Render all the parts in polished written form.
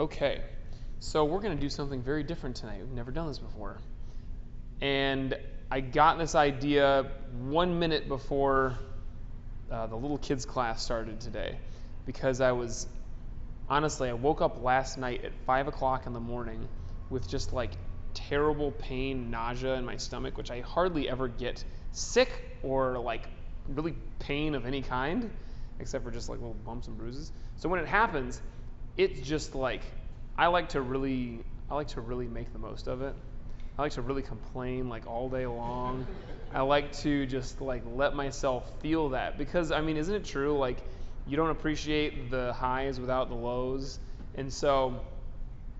Okay, so we're going to do something very different tonight. We've never done this before. And I got this idea 1 minute before the little kids class started today, because I woke up last night at 5 o'clock in the morning with just like terrible pain, nausea in my stomach, which I hardly ever get sick or like really pain of any kind, except for just like little bumps and bruises. So when it happens, it's just like, I like to really make the most of it. I like to really complain like all day long. I like to just like let myself feel that, because I mean, isn't it true? Like, you don't appreciate the highs without the lows. And so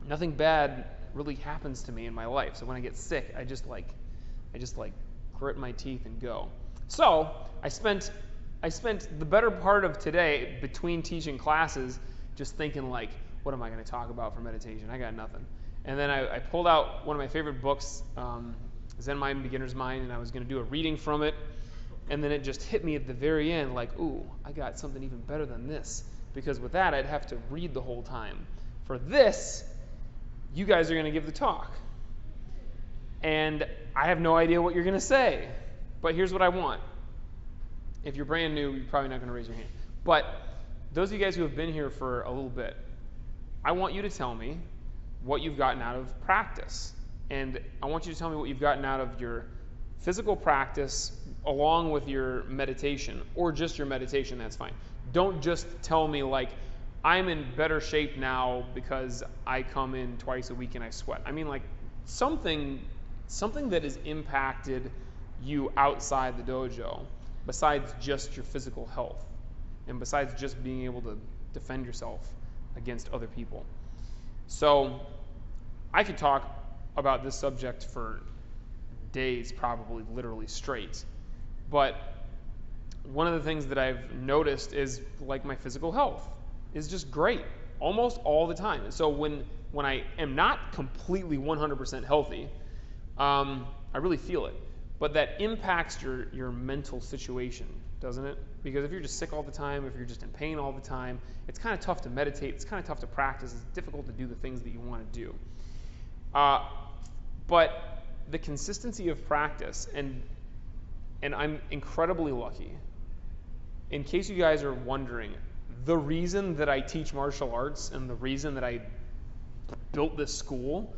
nothing bad really happens to me in my life. So when I get sick, I just grit my teeth and go. So I spent the better part of today between teaching classes just thinking like, what am I going to talk about for meditation? I got nothing. And then I pulled out one of my favorite books, Zen Mind, Beginner's Mind, and I was going to do a reading from it. And then it just hit me at the very end like, ooh, I got something even better than this. Because with that, I'd have to read the whole time. For this, you guys are going to give the talk. And I have no idea what you're going to say. But here's what I want. If you're brand new, you're probably not going to raise your hand. But those of you guys who have been here for a little bit, I want you to tell me what you've gotten out of practice. And I want you to tell me what you've gotten out of your physical practice along with your meditation, or just your meditation, that's fine. Don't just tell me like, I'm in better shape now because I come in twice a week and I sweat. I mean like something that has impacted you outside the dojo, besides just your physical health, and besides just being able to defend yourself against other people. So I could talk about this subject for days, probably literally straight. But one of the things that I've noticed is like my physical health is just great almost all the time. And so when I am not completely 100% healthy, I really feel it. But that impacts your mental situation, doesn't it? Because if you're just sick all the time, if you're just in pain all the time, it's kind of tough to meditate. It's kind of tough to practice. It's difficult to do the things that you want to do. But the consistency of practice, and I'm incredibly lucky. In case you guys are wondering, the reason that I teach martial arts and the reason that I built this school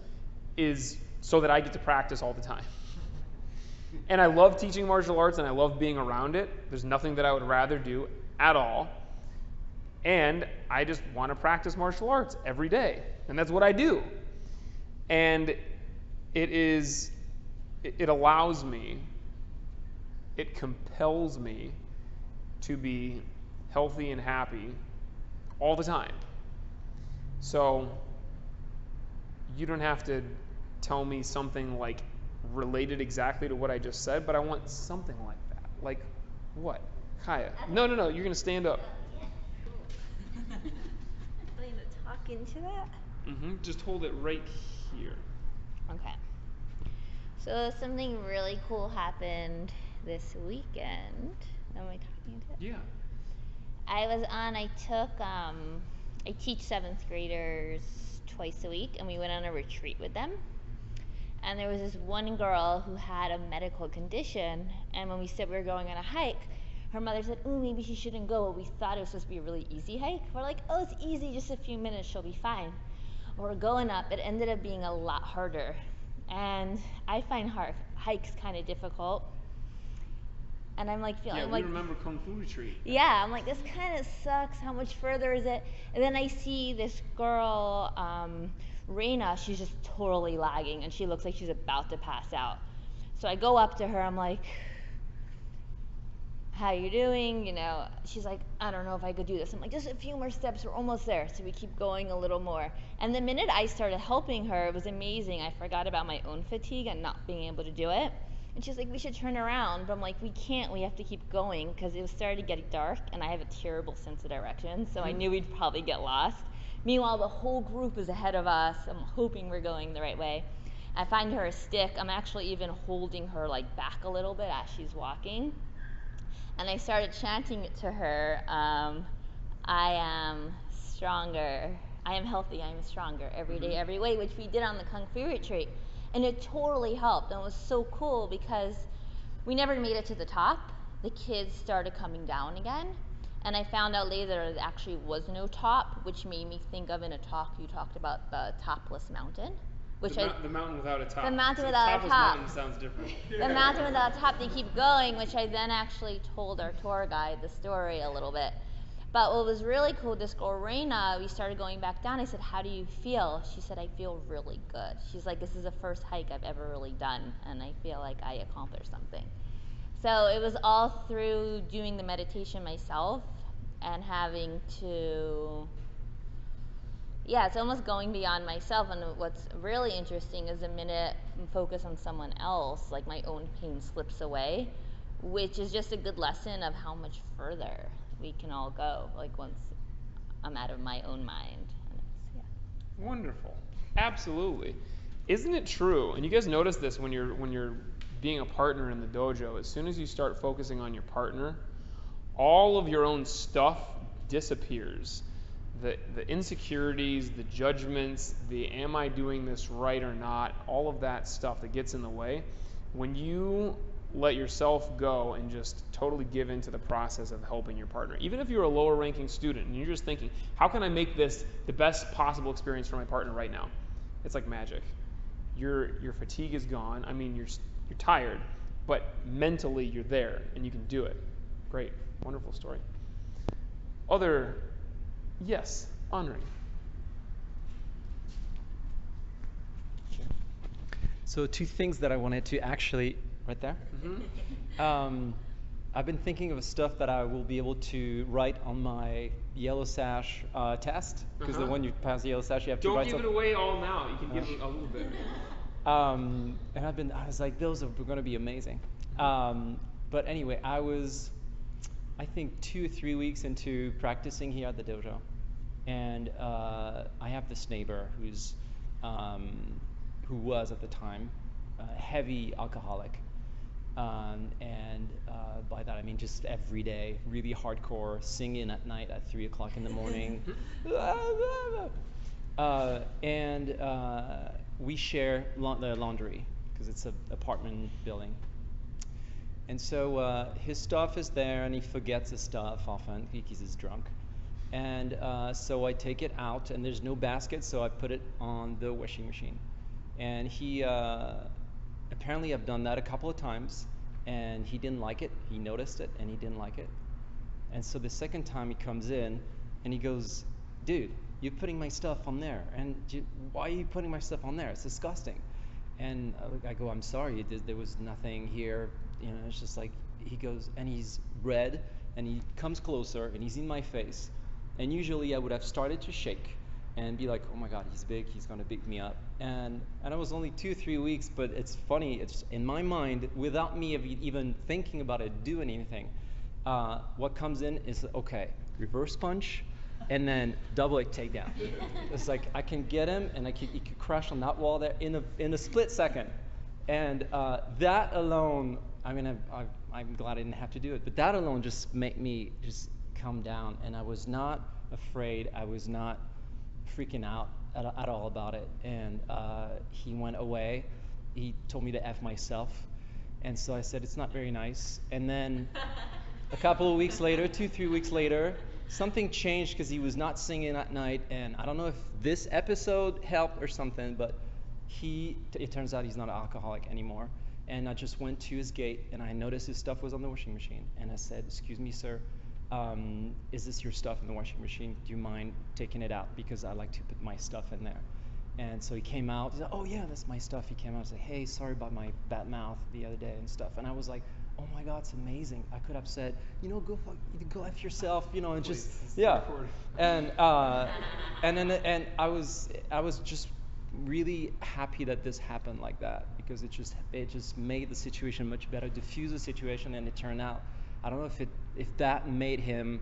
is so that I get to practice all the time. And I love teaching martial arts and I love being around it. There's nothing that I would rather do at all. And I just want to practice martial arts every day. And that's what I do. And it allows me, it compels me to be healthy and happy all the time. So you don't have to tell me something like related exactly to what I just said, but I want something like that. Like what? Kaya. No, you're going to stand up. I'm going to talk into that? Just hold it right here. Okay. So something really cool happened this weekend. Am I talking into it? Yeah. I teach 7th graders twice a week, and we went on a retreat with them. And there was this one girl who had a medical condition, and when we said we were going on a hike, her mother said, "Oh, maybe she shouldn't go." Well, we thought it was supposed to be a really easy hike. We're like, "Oh, it's easy, just a few minutes, she'll be fine." We're going up. It ended up being a lot harder. And I find hikes kind of difficult. And I'm like feeling we remember Kung Fu Retreat. Yeah, I'm like, this kind of sucks. How much further is it? And then I see this girl, Raina, she's just totally lagging, and she looks like she's about to pass out. So I go up to her, I'm like, "How you doing?" You know, she's like, "I don't know if I could do this." I'm like, "Just a few more steps, we're almost there." So we keep going a little more. And the minute I started helping her, it was amazing. I forgot about my own fatigue and not being able to do it. And she's like, "We should turn around." But I'm like, "We can't, we have to keep going," because it was starting to get dark, and I have a terrible sense of direction, so I knew we'd probably get lost. Meanwhile, the whole group is ahead of us. I'm hoping we're going the right way. I find her a stick. I'm actually even holding her like back a little bit as she's walking. And I started chanting it to her, "I am stronger, I am healthy, I am stronger every day, every way, which we did on the Kung Fu retreat. And it totally helped. And it was so cool because we never made it to the top. The kids started coming down again. And I found out later there actually was no top, which made me think of, in a talk you talked about, the topless mountain. Which the mountain without a top. The mountain So without a topless top. mountain sounds different. The mountain without a top, they keep going, which I then actually told our tour guide the story a little bit. But what was really cool, this girl, Raina, we started going back down. I said, how do you feel? She said, I feel really good. She's like, this is the first hike I've ever really done, and I feel like I accomplished something. So it was all through doing the meditation myself and having to, yeah, it's almost going beyond myself. And what's really interesting is the minute I focus on someone else, like my own pain slips away, which is just a good lesson of how much further we can all go, like once I'm out of my own mind. And it's, yeah. Wonderful. Absolutely. Isn't it true? And you guys notice this when you're being a partner in the dojo. As soon as you start focusing on your partner, all of your own stuff disappears. The insecurities, the judgments, the am I doing this right or not, all of that stuff that gets in the way. When you let yourself go and just totally give into the process of helping your partner, even if you're a lower ranking student and you're just thinking, how can I make this the best possible experience for my partner right now? It's like magic. Your fatigue is gone. I mean, you're tired, but mentally you're there and you can do it. Great. Wonderful story. Yes, Henri. So 2 things that I wanted to actually, right there. I've been thinking of stuff that I will be able to write on my Yellow Sash test, because the one you pass the Yellow Sash, you have to write. Don't give it away all now. You can give it a little bit. And I was like, those are going to be amazing. But anyway, I think 2 or 3 weeks into practicing here at the dojo, and I have this neighbor who was at the time a heavy alcoholic, and by that I mean just every day, really hardcore, singing at night at 3 o'clock in the morning. And we share the laundry because it's an apartment building. And so his stuff is there, and he forgets his stuff often because he's drunk. And so I take it out, and there's no basket, so I put it on the washing machine. And he, apparently I've done that a couple of times, and he didn't like it. He noticed it, and he didn't like it. And so the second time he comes in, and he goes, dude, you're putting my stuff on there. And why are you putting my stuff on there? It's disgusting. And I go, I'm sorry, there was nothing here. You know, it's just like, he goes, and he's red, and he comes closer, and he's in my face. And usually I would have started to shake and be like, oh my God, he's big, he's gonna beat me up. And it was only 2 or 3 weeks, but it's funny, it's in my mind, without me even thinking about it, doing anything, what comes in is, okay, reverse punch, and then double leg takedown. It's like, I can get him, and he could crash on that wall there in a split second. And that alone, I mean, I'm glad I didn't have to do it, but that alone just made me just calm down, and I was not afraid, I was not freaking out at all about it. And he went away, he told me to F myself, and so I said, it's not very nice. And then a couple of weeks later, 2-3 weeks later, something changed because he was not singing at night, and I don't know if this episode helped or something, but it turns out he's not an alcoholic anymore. And I just went to his gate, and I noticed his stuff was on the washing machine, and I said, excuse me, sir, is this your stuff in the washing machine? Do you mind taking it out? Because I like to put my stuff in there. And so he came out, he said, oh yeah, that's my stuff. He came out and said, hey, sorry about my bad mouth the other day and stuff. And I was like, oh my God, it's amazing. I could have said, go F yourself, and just, yeah. And I was just really happy that this happened like that, because it just made the situation much better, diffused the situation, and it turned out, I don't know if that made him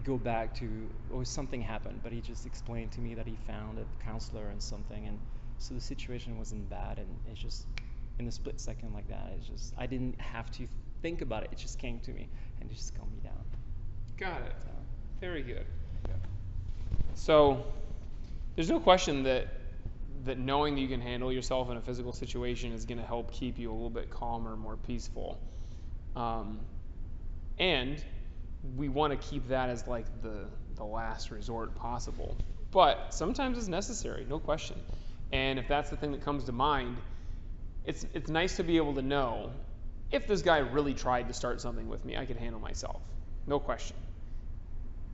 go back to, or something happened, but he just explained to me that he found a counselor and something, and so the situation wasn't bad, and it's just in a split second like that, I didn't have to think about it, it just came to me, and it just calmed me down. Got it. Very good. So there's no question that knowing that you can handle yourself in a physical situation is going to help keep you a little bit calmer, more peaceful. And we want to keep that as like the last resort possible. But sometimes it's necessary, no question. And if that's the thing that comes to mind, it's nice to be able to know if this guy really tried to start something with me, I could handle myself, no question.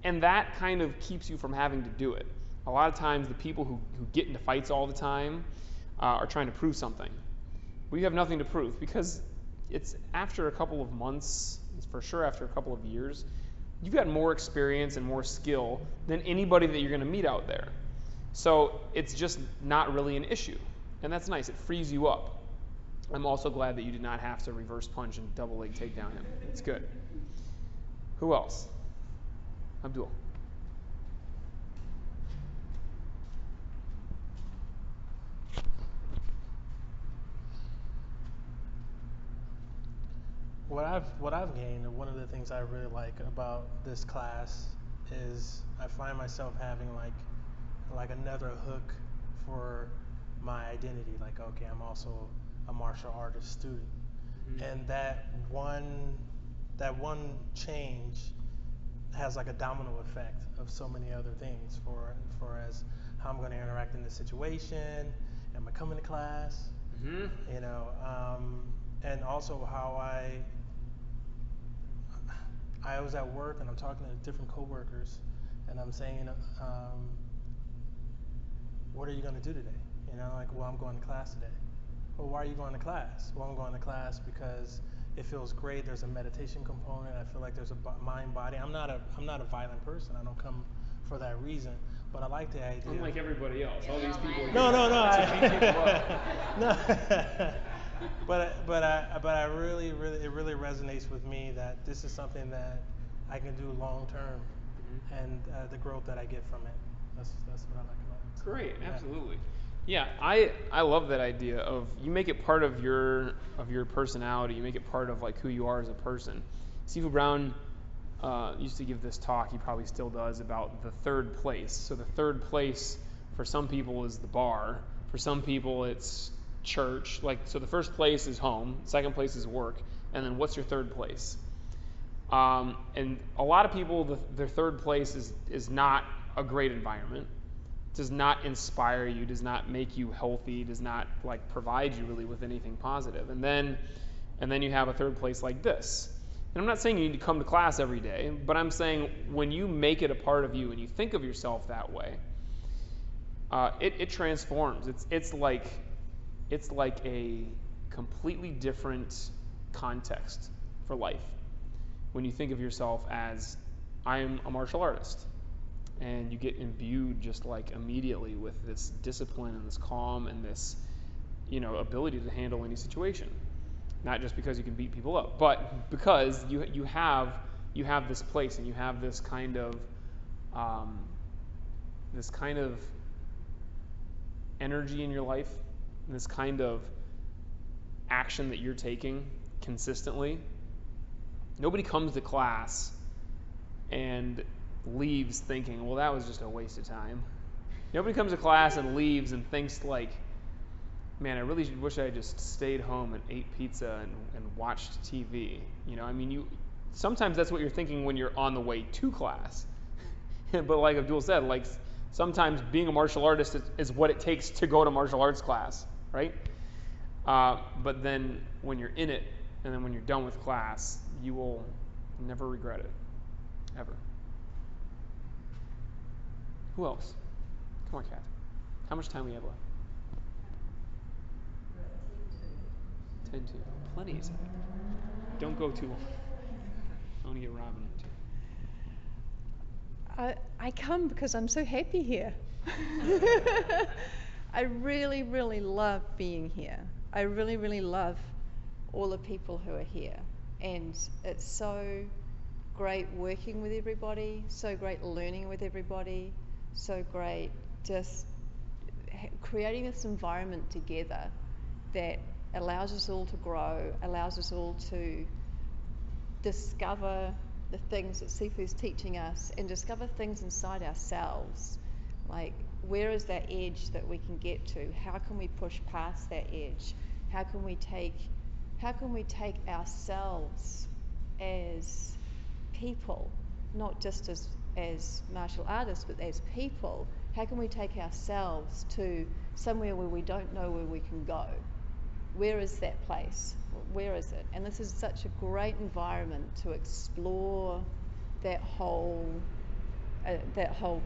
And that kind of keeps you from having to do it. A lot of times the people who get into fights all the time are trying to prove something. We have nothing to prove because it's after a couple of months, it's for sure after a couple of years, you've got more experience and more skill than anybody that you're going to meet out there. So it's just not really an issue. And that's nice. It frees you up. I'm also glad that you did not have to reverse punch and double leg takedown him. It's good. Who else? Abdul. What I've gained, and one of the things I really like about this class is I find myself having like another hook for my identity. Like, okay, I'm also a martial artist student, and that one change has like a domino effect of so many other things for as how I'm going to interact in this situation. Am I coming to class? You know, and also how I was at work and I'm talking to different coworkers, and I'm saying, what are you going to do today? You know, like, well, I'm going to class today. Well, why are you going to class? Well, I'm going to class because it feels great. There's a meditation component. I feel like there's a mind body. I'm not a violent person. I don't come for that reason. But I like the idea. Unlike everybody else, all these people. No. No. But I really it really resonates with me that this is something that I can do long term, and the growth that I get from it. That's what I like about it. Great, Yeah. absolutely. Yeah, I love that idea of you make it part of your personality. You make it part of like who you are as a person. Sifu Brown used to give this talk. He probably still does about the third place. So the third place for some people is the bar. For some people it's church. Like, so the first place is home. Second place is work. And then what's your third place? And a lot of people, their third place is not a great environment. Does not inspire you, does not make you healthy, does not like provide you really with anything positive. And then you have a third place like this. And I'm not saying you need to come to class every day, but I'm saying when you make it a part of you and you think of yourself that way, it transforms. It's like a completely different context for life when you think of yourself as, I am a martial artist. And you get imbued just like immediately with this discipline and this calm and this, ability to handle any situation. Not just because you can beat people up, but because you have this place and you have this kind of energy in your life, and this kind of action that you're taking consistently. Nobody comes to class and leaves thinking, well, that was just a waste of time. Nobody comes to class and leaves and thinks like, man, I really wish I had just stayed home and ate pizza and watched TV. Sometimes that's what you're thinking when you're on the way to class. But like Abdul said, like sometimes being a martial artist is what it takes to go to martial arts class, right? But then when you're in it, and then when you're done with class, you will never regret it, ever. Who else? Come on, Kat. How much time we have left? 10 to. Plenty of time. Don't go too long. I want to get Robin in too. I come because I'm so happy here. I really, really love being here. I really, really love all the people who are here. And it's so great working with everybody, so great learning with everybody, so great just creating this environment together that allows us all to grow, allows us all to discover the things that Sifu's teaching us and discover things inside ourselves. Like, where is that edge that we can get to? How can we push past that edge? How can we take ourselves as people, not just as martial artists, but as people? How can we take ourselves to somewhere where we don't know where we can go? Where is that place? Where is it? And this is such a great environment to explore that whole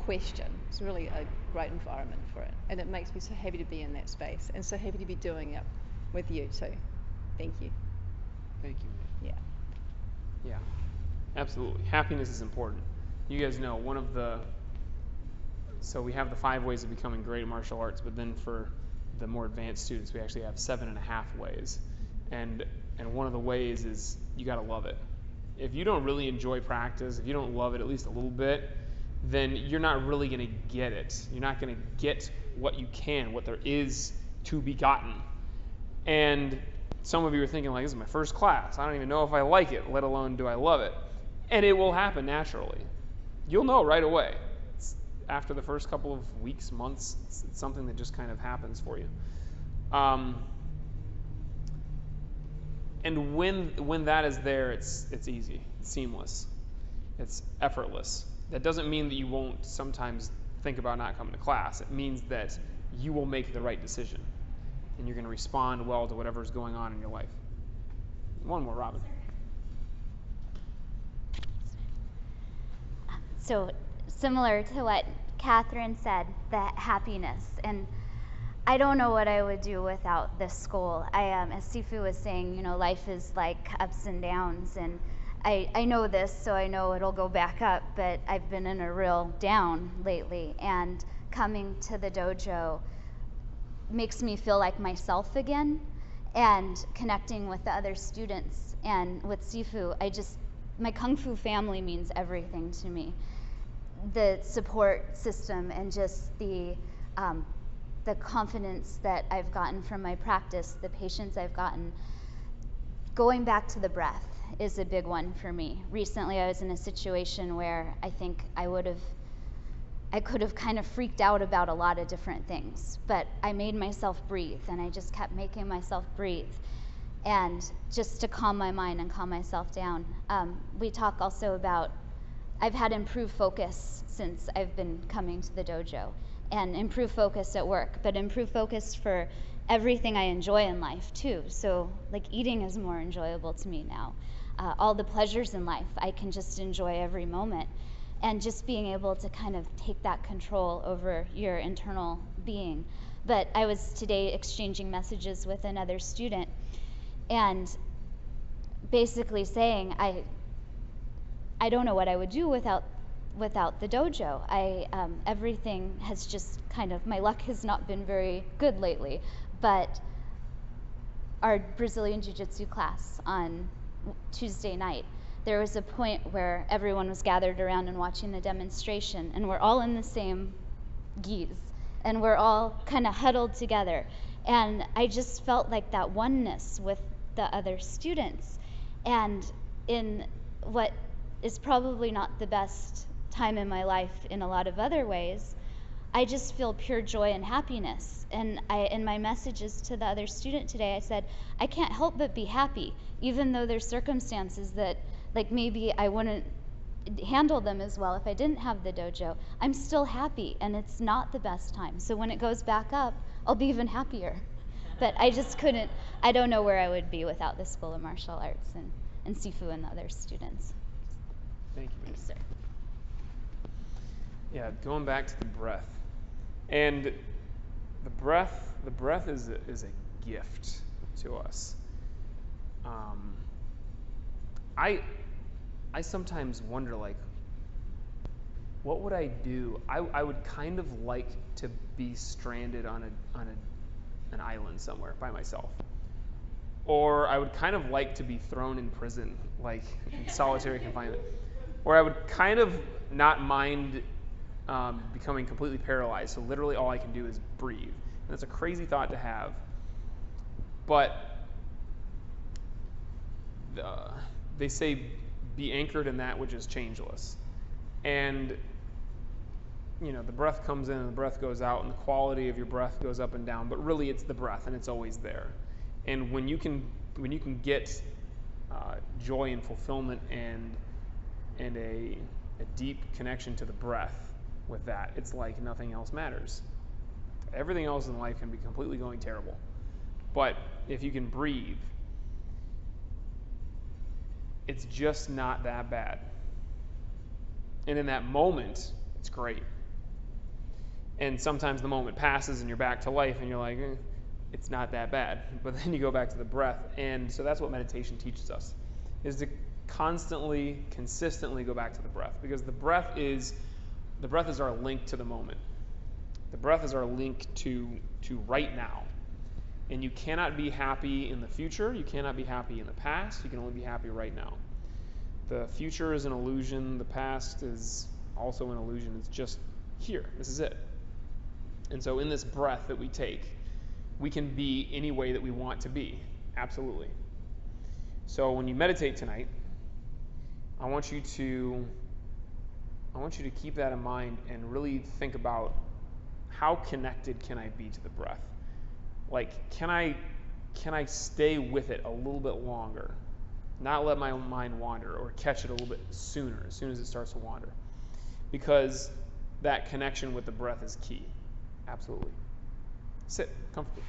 question. It's really a great environment for it, and it makes me so happy to be in that space and so happy to be doing it with you too. Thank you. Thank you. Yeah. Yeah, absolutely. Happiness is important. You guys know so we have the 5 ways of becoming great at martial arts, but then for the more advanced students, we actually have 7.5 ways. And one of the ways is you got to love it. If you don't really enjoy practice, if you don't love it at least a little bit, then you're not really going to get it. You're not going to get what you can, what there is to be gotten. And some of you are thinking, like, this is my first class. I don't even know if I like it, let alone do I love it. And it will happen naturally. You'll know right away. After the first couple of weeks, months, it's something that just kind of happens for you. And when that is there, it's easy, it's seamless, it's effortless. That doesn't mean that you won't sometimes think about not coming to class. It means that you will make the right decision, and you're going to respond well to whatever's going on in your life. One more, Robin. So similar to what Catherine said, the happiness. And I don't know what I would do without this school. As Sifu was saying, life is like ups and downs, and I know this, so I know it'll go back up, but I've been in a real down lately, and coming to the dojo makes me feel like myself again, and connecting with the other students and with Sifu, my Kung Fu family means everything to me. The support system and just the confidence that I've gotten from my practice, the patience I've gotten. Going back to the breath is a big one for me. Recently I was in a situation where I think I could have kind of freaked out about a lot of different things, but I made myself breathe, and I just kept making myself breathe, and just to calm my mind and calm myself down. We talk also about, I've had improved focus since I've been coming to the dojo, and improved focus at work, but improved focus for everything I enjoy in life too. So like eating is more enjoyable to me now. All the pleasures in life, I can just enjoy every moment. And just being able to kind of take that control over your internal being. But I was today exchanging messages with another student and basically saying, I don't know what I would do without the dojo. Everything has just kind of, my luck has not been very good lately, but our Brazilian Jiu-Jitsu class on Tuesday night, there was a point where everyone was gathered around and watching the demonstration, and we're all in the same gis, and we're all kind of huddled together. And I just felt like that oneness with the other students. And in what is probably not the best time in my life in a lot of other ways, I just feel pure joy and happiness. And in my messages to the other student today, I said, I can't help but be happy, even though there's circumstances that like maybe I wouldn't handle them as well if I didn't have the dojo. I'm still happy, and it's not the best time. So when it goes back up, I'll be even happier. But I just couldn't, I don't know where I would be without the School of Martial Arts and Sifu and the other students. Thank you. Thanks, sir. Yeah, going back to the breath. And the breath is a gift to us. I sometimes wonder, like, what would I do? I would kind of like to be stranded on an island somewhere by myself. Or I would kind of like to be thrown in prison, like in solitary confinement. Or I would kind of not mind becoming completely paralyzed, so literally all I can do is breathe. And that's a crazy thought to have. But they say be anchored in that which is changeless. And the breath comes in and the breath goes out, and the quality of your breath goes up and down, but really it's the breath, and it's always there. And when you can get joy and fulfillment and a deep connection to the breath with that, it's like nothing else matters. Everything else in life can be completely going terrible. But if you can breathe, it's just not that bad. And in that moment, it's great. And sometimes the moment passes and you're back to life and you're like, it's not that bad. But then you go back to the breath. And so that's what meditation teaches us, is to constantly, consistently go back to the breath. Because the breath is our link to the moment. The breath is our link to right now. And you cannot be happy in the future. You cannot be happy in the past. You can only be happy right now. The future is an illusion. The past is also an illusion. It's just here. This is it. And so in this breath that we take, we can be any way that we want to be. Absolutely. So when you meditate tonight, I want you to keep that in mind and really think about, how connected can I be to the breath? Like, can I stay with it a little bit longer? Not let my mind wander, or catch it a little bit sooner, as soon as it starts to wander. Because that connection with the breath is key. Absolutely. Sit comfortably.